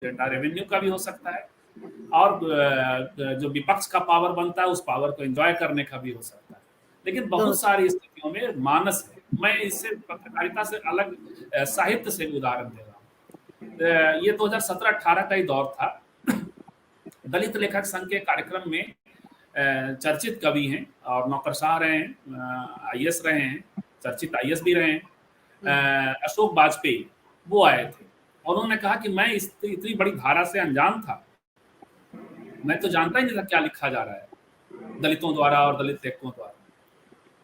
Agenda revenue का भी हो सकता है, और जो विपक्ष का पावर बनता है उस पावर को एंजॉय करने का भी हो सकता है। लेकिन बहुत सारी स्थितियों में मानस है। मैं इससे पत्रकारिता से अलग साहित्य से उदाहरण दे रहा हूँ। ये 2017-18 का ही दौर था। दलित लेखक संघ के कार्यक्रम में चर्चित कवि हैं और नौकरशाह रहे हैं, आईएएस रहे हैं, चर्चित आईएएस भी रहे हैं, अशोक वाजपेयी, वो आए थे और उन्होंने कहा कि मैं इतनी बड़ी धारा से अनजान था, मैं तो जानता ही नहीं था क्या लिखा जा रहा है दलितों द्वारा और दलित लेखकों द्वारा,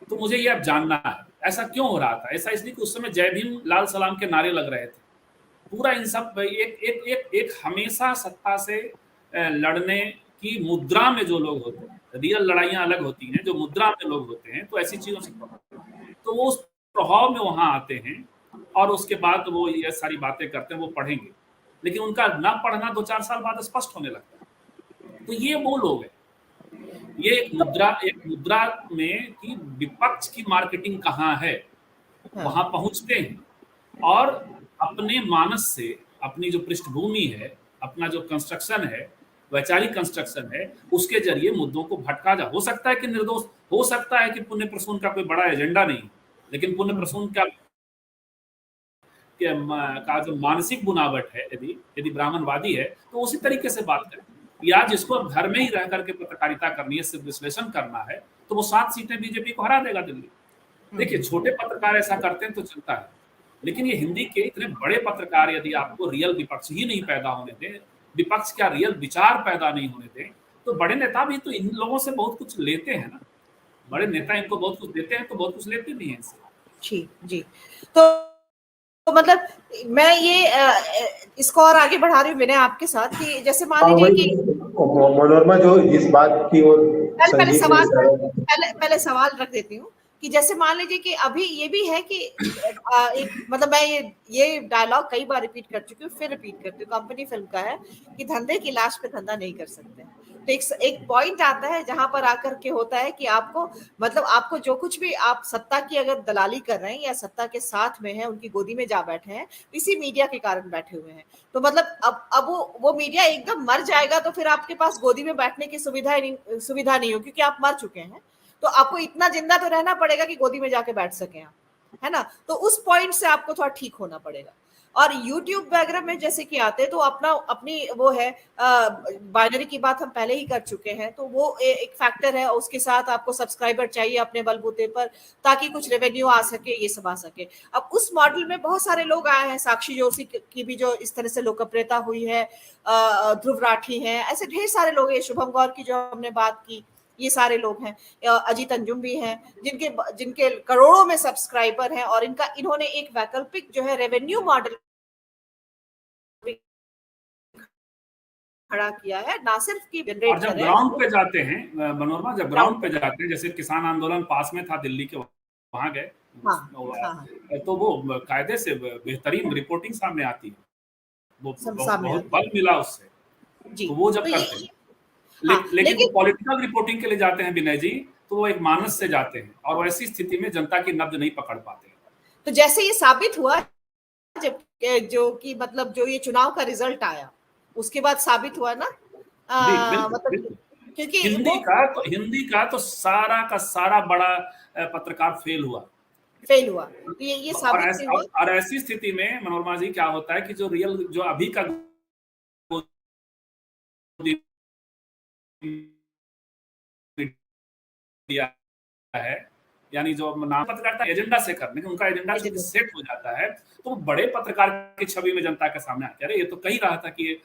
तो मुझे ये अब जानना है। ऐसा क्यों हो रहा था? ऐसा इसलिए कि उस समय जय भीम लाल सलाम के नारे लग रहे थे। पूरा इन सब एक हमेशा सत्ता से लड़ने की मुद्रा में जो लोग होते हैं, रियल लड़ाइयां अलग होती हैं, जो मुद्रा में लोग होते हैं, तो ऐसी चीजों से तो वो उस प्रभाव में वहां आते हैं और उसके बाद वो ये सारी बातें करते हैं, वो पढ़ेंगे, लेकिन उनका ना पढ़ना 2-4 साल बाद स्पष्ट होने लगता है। तो ये वो लोग हैं। ये एक मुद्रा में कि विपक्ष की मार्केटिंग कहाँ है, वहां पहुंचते हैं और अपने मानस से, अपनी जो पृष्ठभूमि है, अपना जो कंस्ट्रक्शन है, वैचारिक कंस्ट्रक्शन है, उसके जरिए मुद्दों को भटका जा। हो सकता है कि निर्दोष, हो सकता है कि पुण्य प्रसून का कोई बड़ा एजेंडा नहीं, लेकिन पुण्य प्रसून का जो मानसिक बुनावट है, यदि ब्राह्मणवादी है तो उसी तरीके से बात करें। या जिसको घर में ही रह करके पत्रकारिता करनी है, सिर्फ विश्लेषण करना है, तो वो 7 सीटें बीजेपी को हरा देगा दिल्ली। देखिए, छोटे पत्रकार ऐसा करते हैं तो चलता है, लेकिन ये हिंदी के इतने बड़े पत्रकार यदि आपको रियल विपक्ष ही नहीं पैदा होने दें, विपक्ष का रियल विचार पैदा नहीं होने दें, तो बड़े नेता भी तो इन लोगों से बहुत कुछ लेते हैं ना। बड़े नेता इनको बहुत कुछ देते हैं तो बहुत कुछ लेते भी हैं इनसे। जी जी। तो मतलब मैं ये इसको और आगे बढ़ा रही हूँ विनय आपके साथ कि जैसे मान लीजिए कि मनोरमा जो जिस बात की ओर पहले सवाल रख देती हूँ कि जैसे मान लीजिए कि अभी ये भी है कि एक मतलब मैं ये डायलॉग कई बार रिपीट कर चुकी हूँ, फिर रिपीट करती हूँ। कंपनी फिल्म का है कि धंधे की लाश पे धंधा नहीं कर सकते। तो एक पॉइंट आता है जहां पर आकर के होता है कि आपको मतलब आपको जो कुछ भी आप सत्ता की अगर दलाली कर रहे हैं या सत्ता के साथ में है, उनकी गोदी में जा बैठे हैं, इसी मीडिया के कारण बैठे हुए हैं, तो मतलब अब वो मीडिया एकदम मर जाएगा तो फिर आपके पास गोदी में बैठने की सुविधा नहीं हो, क्योंकि आप मर चुके हैं। तो आपको इतना जिंदा तो रहना पड़ेगा कि गोदी में जाके बैठ सके आप, है ना। तो उस पॉइंट से आपको थोड़ा ठीक होना पड़ेगा। और YouTube वगैरह में जैसे कि आते तो अपनी वो है बाइनरी की बात हम पहले ही कर चुके हैं, तो वो एक फैक्टर है। उसके साथ आपको सब्सक्राइबर चाहिए अपने बलबूते पर ताकि कुछ रेवेन्यू आ सके, ये सब आ सके। अब उस मॉडल में बहुत सारे लोग आए हैं, साक्षी जोशी की भी जो इस तरह से लोकप्रियता हुई है, ध्रुव राठी है, ऐसे ढेर सारे लोग हैं, शुभम गौर की जो हमने बात की, ये सारे लोग हैं, अजीत अंजुम भी हैं, जिनके करोड़ों में सब्सक्राइबर हैं और इन्होंने एक वैकल्पिक जो है रेवेन्यू मॉडल खड़ा किया है, ना सिर्फ की और जब ग्राउंड पे जाते हैं मनोरमा, जब ग्राउंड पे जाते हैं, जैसे किसान आंदोलन पास में था दिल्ली के, वहां गए, तो वो कायदे से बेहतरीन रिपोर्टिंग सामने आती है, वो बहुत बल मिला उससे, तो वो जब करते हैं। लेकिन पॉलिटिकल रिपोर्टिंग के लिए जाते हैं विनय जी, तो वो एक मानस से जाते हैं और वैसी स्थिति में जनता की नब्ज नहीं पकड़ पाते। तो जैसे ये साबित हुआ जब जो कि मतलब जो ये चुनाव का रिजल्ट आया, उसके बाद साबित हुआ ना, मतलब क्योंकि हिंदी का तो सारा का सारा बड़ा पत्रकार फेल हुआ। तो ये साबित हुआ। और ऐसी स्थिति में मनोरमा जी क्या होता है कि जो रियल, जो अभी का है, यानी जो नाम पत्रकारिता एजेंडा से करने, उनका एजेंडा जब सेट हो जाता है तो वो बड़े पत्रकार की छवि में जनता के सामने आते हैं। अरे ये तो कही रहा था कि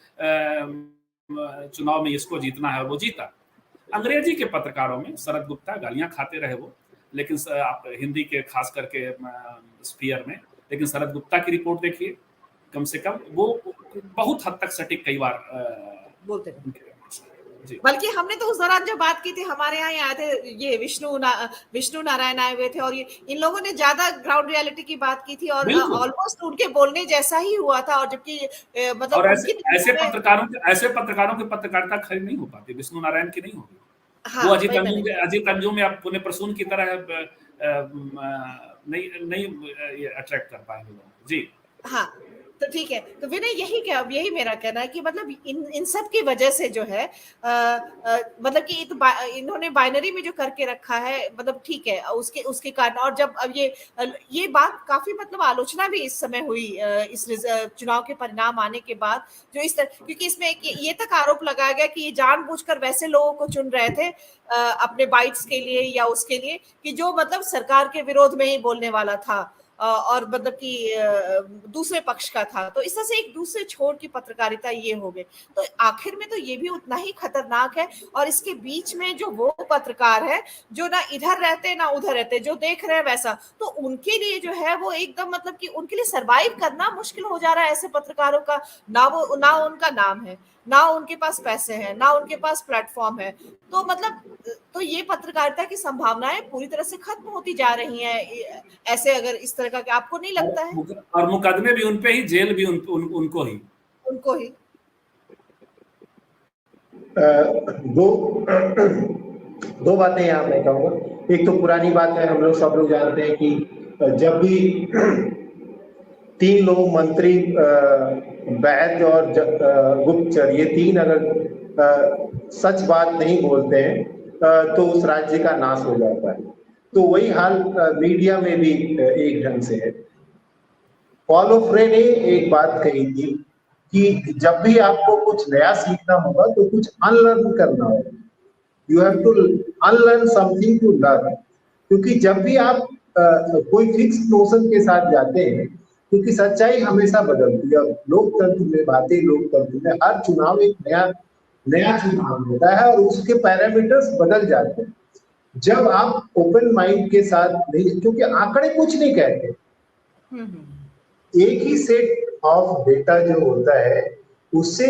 चुनाव में इसको जीतना है, वो जीता। अंग्रेजी के पत्रकारों में शरद गुप्ता गालियां खाते रहे वो, लेकिन आप हिंदी के खास करके स्फीयर में, लेकिन शरद गुप्ता की रिपोर्ट देखिए, कम से कम वो बहुत हद तक सटीक कई बार बोलते हैं। बल्कि हमने तो उस दौरान जो बात की थी, हमारे यहाँ आए थे ये विष्णु नारायण आए हुए थे और ये इन लोगों ने ज्यादा ग्राउंड रियलिटी की बात की थी और ऑलमोस्ट उनके बोलने जैसा ही हुआ था। और जबकि मतलब और ऐसे पत्रकारों की पत्रकारिता खड़ी नहीं हो पाती, विष्णु नारायण की नहीं होगी। हाँ, वो अजीत अंजुम या पुण्य प्रसून की तरह नहीं अट्रैक्ट कर पाएंगे लोग जी। हाँ, तो ठीक है, तो विनय यही मेरा कहना है कि मतलब इन सब की वजह से जो है मतलब कि इन्होंने बाइनरी में जो करके रखा है, मतलब ठीक है, उसके कारण। और जब अब ये बात काफी मतलब आलोचना भी इस समय हुई इस चुनाव के परिणाम आने के बाद, जो इस तरह, क्योंकि इसमें ये तक आरोप लगाया गया कि ये जानबूझकर वैसे लोगों को चुन रहे थे अपने बाइट्स के लिए या उसके लिए कि जो मतलब सरकार के विरोध में ही बोलने वाला था और मतलब कि दूसरे पक्ष का था। तो इस तरह से एक दूसरे छोर की पत्रकारिता ये हो गई। तो आखिर में तो ये भी उतना ही खतरनाक है। और इसके बीच में जो वो पत्रकार है जो ना इधर रहते ना उधर रहते, जो देख रहे हैं वैसा, तो उनके लिए जो है वो एकदम मतलब कि उनके लिए सरवाइव करना मुश्किल हो जा रहा है। ऐसे पत्रकारों का ना उनका नाम है, ना उनके पास पैसे हैं, ना उनके पास प्लेटफॉर्म है। तो मतलब तो ये पत्रकारिता की संभावनाएं पूरी तरह से खत्म होती जा रही हैं ऐसे अगर इस तरह का, आपको नहीं लगता है? और मुकदमे भी उन पे ही, जेल भी उनको ही दो बातें यहाँ मैं कहूँगा। एक तो पुरानी बात है, हम लोग सब लोग जानते हैं कि जब भी 3 लोग मंत्री वैद्य और गुप्तचर, ये 3 अगर सच बात नहीं बोलते हैं तो उस राज्य का नाश हो जाता है। तो वही हाल मीडिया में भी एक ढंग से है। पॉल ओफ्रे ने एक बात कही थी कि जब भी आपको कुछ नया सीखना होगा तो कुछ अनलर्न करना होगा। You have to unlearn something to learn. क्योंकि जब भी आप कोई फिक्स नोशन के साथ जाते हैं, क्योंकि सच्चाई हमेशा बदलती है। लोकतंत्र में, भारतीय लोकतंत्र में हर चुनाव एक नया चुनाव होता है और उसके पैरामीटर्स बदल जाते हैं। जब आप ओपन माइंड के साथ नहीं, क्योंकि आंकड़े कुछ नहीं कहते, एक ही सेट ऑफ डेटा जो होता है उससे